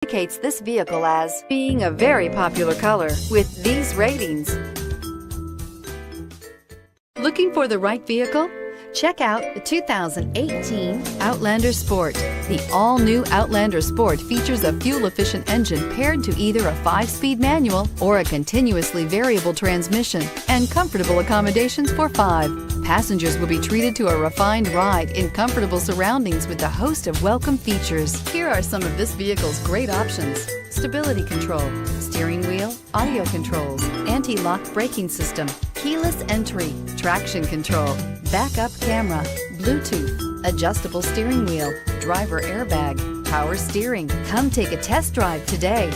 indicates this vehicle as being a very popular color with these ratings. Looking for the right vehicle? Check out the 2018 Outlander Sport. The all-new Outlander Sport features a fuel-efficient engine paired to either a 5-speed manual or a continuously variable transmission, and comfortable accommodations for 5. Passengers will be treated to a refined ride in comfortable surroundings with a host of welcome features. Here are some of this vehicle's great options: stability control, steering wheel audio controls, anti-lock braking system, keyless entry, traction control, backup camera, Bluetooth, adjustable steering wheel, driver airbag, power steering. Come take a test drive today.